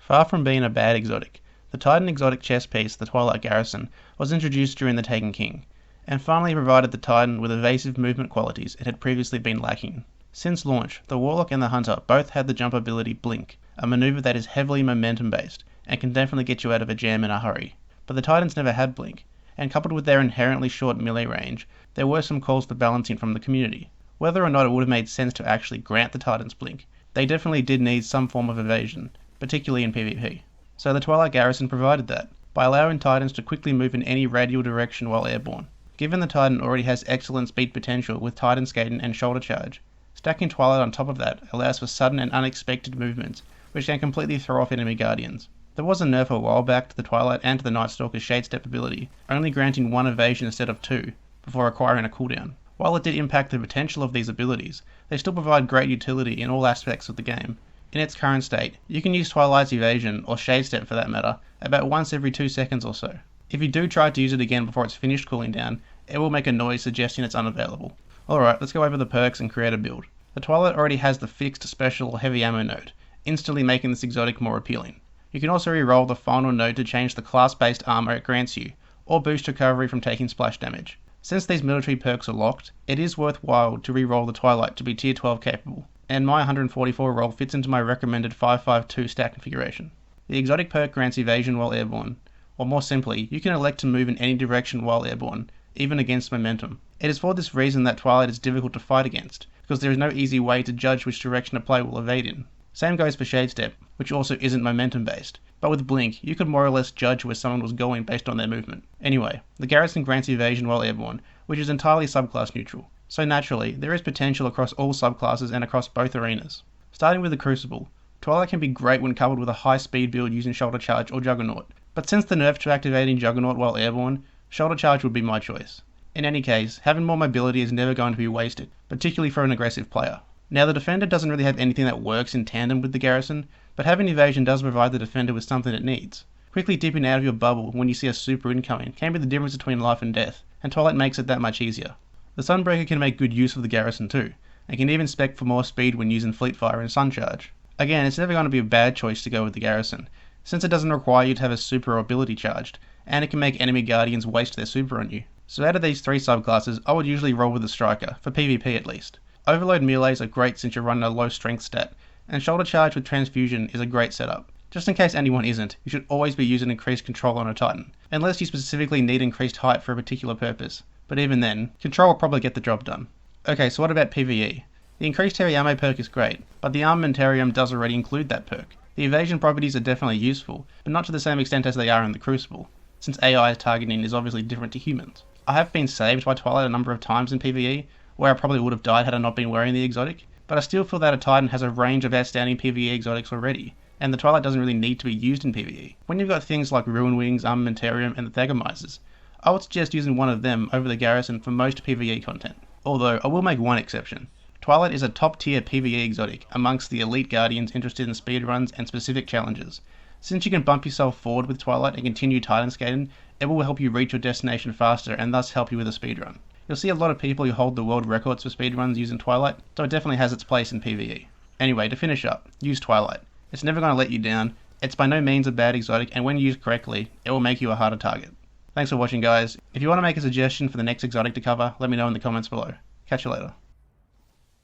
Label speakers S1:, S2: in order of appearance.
S1: Far from being a bad exotic, the Titan exotic chess piece, the Twilight Garrison, was introduced during the Taken King, and finally provided the Titan with evasive movement qualities it had previously been lacking. Since launch, the Warlock and the Hunter both had the jump ability Blink, a maneuver that is heavily momentum based and can definitely get you out of a jam in a hurry. But the Titans never had Blink, and coupled with their inherently short melee range, there were some calls for balancing from the community. Whether or not it would have made sense to actually grant the Titans Blink, they definitely did need some form of evasion, particularly in PvP. So the Twilight Garrison provided that, by allowing Titans to quickly move in any radial direction while airborne. Given the Titan already has excellent speed potential with Titan Skating and Shoulder Charge, stacking Twilight on top of that allows for sudden and unexpected movements, which can completely throw off enemy guardians. There was a nerf a while back to the Twilight and to the Night Stalker's Shade Step ability, only granting one evasion instead of two, before acquiring a cooldown. While it did impact the potential of these abilities, they still provide great utility in all aspects of the game. In its current state, you can use Twilight's evasion, or Shade Step for that matter, about once every 2 seconds or so. If you do try to use it again before it's finished cooling down, it will make a noise suggesting it's unavailable. Alright, let's go over the perks and create a build. The Twilight already has the fixed special or heavy ammo node, instantly making this exotic more appealing. You can also re-roll the final node to change the class-based armor it grants you, or boost recovery from taking splash damage. Since these military perks are locked, it is worthwhile to re-roll the Twilight to be tier 12 capable, and my 144 roll fits into my recommended 552 stack configuration. The exotic perk grants evasion while airborne, or more simply, you can elect to move in any direction while airborne, even against momentum. It is for this reason that Twilight is difficult to fight against, because there is no easy way to judge which direction a player will evade in. Same goes for Shade Step, which also isn't momentum based, but with Blink, you could more or less judge where someone was going based on their movement. Anyway, the Garrison grants evasion while airborne, which is entirely subclass neutral, so naturally, there is potential across all subclasses and across both arenas. Starting with the Crucible, Twilight can be great when coupled with a high speed build using Shoulder Charge or Juggernaut, but since the nerf to activating Juggernaut while airborne, Shoulder Charge would be my choice. In any case, having more mobility is never going to be wasted, particularly for an aggressive player. Now the Defender doesn't really have anything that works in tandem with the Garrison, but having evasion does provide the Defender with something it needs. Quickly dipping out of your bubble when you see a super incoming can be the difference between life and death, and Twilight makes it that much easier. The Sunbreaker can make good use of the Garrison too, and can even spec for more speed when using Fleet Fire and Sun Charge. Again, it's never going to be a bad choice to go with the Garrison, since it doesn't require you to have a super or ability charged, and it can make enemy guardians waste their super on you. So out of these 3 subclasses, I would usually roll with the Striker, for PvP at least. Overload melees are great since you're running a low strength stat, and Shoulder Charge with Transfusion is a great setup. Just in case anyone isn't, you should always be using increased control on a Titan, unless you specifically need increased height for a particular purpose, but even then, control will probably get the job done. Okay, so what about PvE? The increased heavy ammo perk is great, but the Armamentarium does already include that perk. The evasion properties are definitely useful, but not to the same extent as they are in the Crucible, since AI targeting is obviously different to humans. I have been saved by Twilight a number of times in PvE, where I probably would have died had I not been wearing the exotic, but I still feel that a Titan has a range of outstanding PvE exotics already, and the Twilight doesn't really need to be used in PvE. When you've got things like Ruin Wings, Armamentarium, and the Thagomisers, I would suggest using one of them over the Garrison for most PvE content. Although, I will make one exception. Twilight is a top tier PvE exotic amongst the elite guardians interested in speedruns and specific challenges. Since you can bump yourself forward with Twilight and continue Titan skating, it will help you reach your destination faster and thus help you with a speedrun. You'll see a lot of people who hold the world records for speedruns using Twilight, so it definitely has its place in PvE. Anyway, to finish up, use Twilight. It's never going to let you down, it's by no means a bad exotic, and when used correctly, it will make you a harder target. Thanks for watching guys. If you want to make a suggestion for the next exotic to cover, let me know in the comments below. Catch you later.